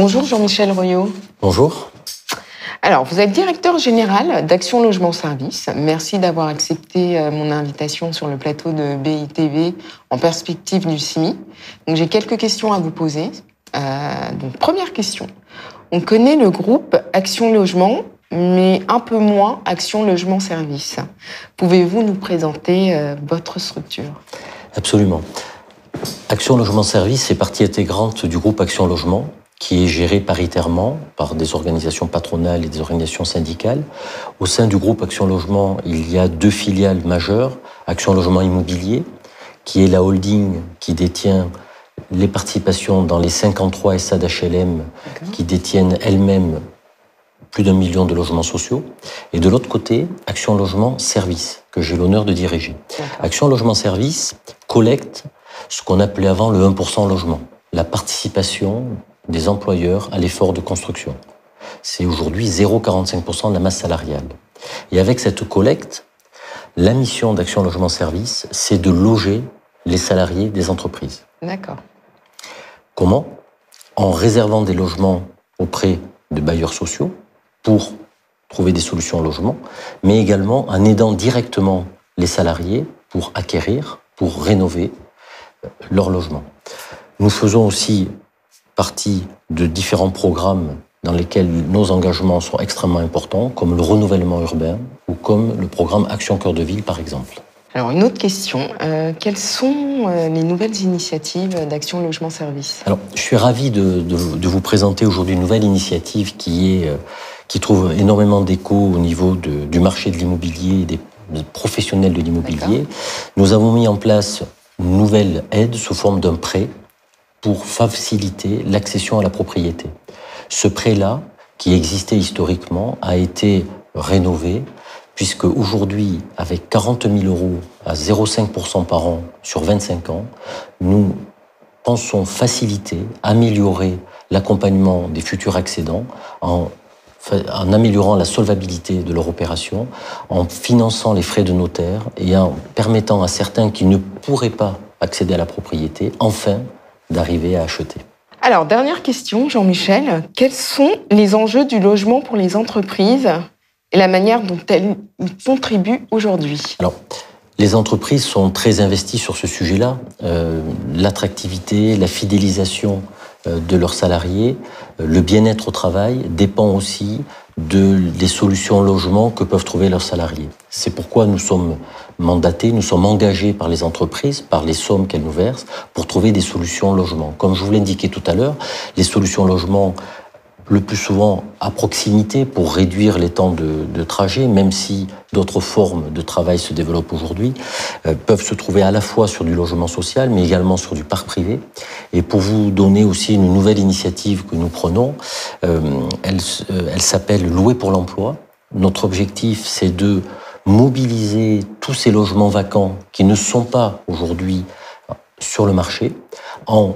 Bonjour Jean-Michel Royot. Bonjour. Alors, vous êtes directeur général d'Action Logement Service. Merci d'avoir accepté mon invitation sur le plateau de BITV en perspective du CIMI. Donc, j'ai quelques questions à vous poser. Donc, première question. On connaît le groupe Action Logement, mais un peu moins Action Logement Service. Pouvez-vous nous présenter votre structure ? Absolument. Action Logement Service fait partie intégrante du groupe Action Logement, qui est géré paritairement par des organisations patronales et des organisations syndicales. Au sein du groupe Action Logement, il y a 2 filiales majeures. Action Logement Immobilier, qui est la holding qui détient les participations dans les 53 SA d'HLM, qui détiennent elles-mêmes plus d'1 million de logements sociaux. Et de l'autre côté, Action Logement Service, que j'ai l'honneur de diriger. Action Logement Service collecte ce qu'on appelait avant le 1% logement, la participation des employeurs à l'effort de construction. C'est aujourd'hui 0,45% de la masse salariale. Et avec cette collecte, la mission d'Action Logement Service, c'est de loger les salariés des entreprises. D'accord. Comment ? En réservant des logements auprès de bailleurs sociaux pour trouver des solutions au logement, mais également en aidant directement les salariés pour acquérir, pour rénover leur logement. Nous faisons aussi partie de différents programmes dans lesquels nos engagements sont extrêmement importants, comme le renouvellement urbain ou comme le programme Action Cœur de Ville, par exemple. Alors, une autre question. Quelles sont les nouvelles initiatives d'Action Logement Service ? Alors, je suis ravi de vous présenter aujourd'hui une nouvelle initiative qui trouve énormément d'écho au niveau du marché de l'immobilier et des professionnels de l'immobilier. Nous avons mis en place une nouvelle aide sous forme d'un prêt pour faciliter l'accession à la propriété. Ce prêt-là, qui existait historiquement, a été rénové, puisque aujourd'hui, avec 40 000 € à 0,5% par an sur 25 ans, nous pensons faciliter, améliorer l'accompagnement des futurs accédants en améliorant la solvabilité de leur opération, en finançant les frais de notaire et en permettant à certains qui ne pourraient pas accéder à la propriété, enfin, d'arriver à acheter. Alors, dernière question, Jean-Michel. Quels sont les enjeux du logement pour les entreprises et la manière dont elles y contribuent aujourd'hui ? Alors, les entreprises sont très investies sur ce sujet-là. L'attractivité, la fidélisation de leurs salariés, le bien-être au travail dépend aussi des solutions logement que peuvent trouver leurs salariés. C'est pourquoi nous sommes mandatés, nous sommes engagés par les entreprises, par les sommes qu'elles nous versent, pour trouver des solutions logement. Comme je vous l'ai indiqué tout à l'heure, les solutions logement, le plus souvent à proximité pour réduire les temps de trajet, même si d'autres formes de travail se développent aujourd'hui, peuvent se trouver à la fois sur du logement social, mais également sur du parc privé. Et pour vous donner aussi une nouvelle initiative que nous prenons, elle s'appelle Louer pour l'emploi. Notre objectif, c'est de mobiliser tous ces logements vacants qui ne sont pas aujourd'hui sur le marché, en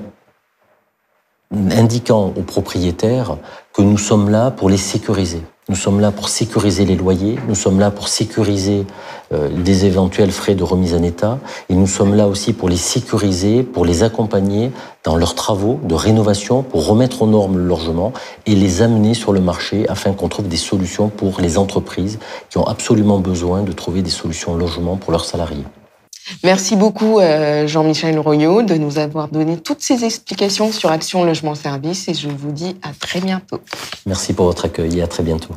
indiquant aux propriétaires que nous sommes là pour les sécuriser. Nous sommes là pour sécuriser les loyers, nous sommes là pour sécuriser des éventuels frais de remise en état, et nous sommes là aussi pour les sécuriser, pour les accompagner dans leurs travaux de rénovation, pour remettre aux normes le logement et les amener sur le marché afin qu'on trouve des solutions pour les entreprises qui ont absolument besoin de trouver des solutions logement pour leurs salariés. Merci beaucoup Jean-Michel Royot de nous avoir donné toutes ces explications sur Action Logement Service et je vous dis à très bientôt. Merci pour votre accueil et à très bientôt.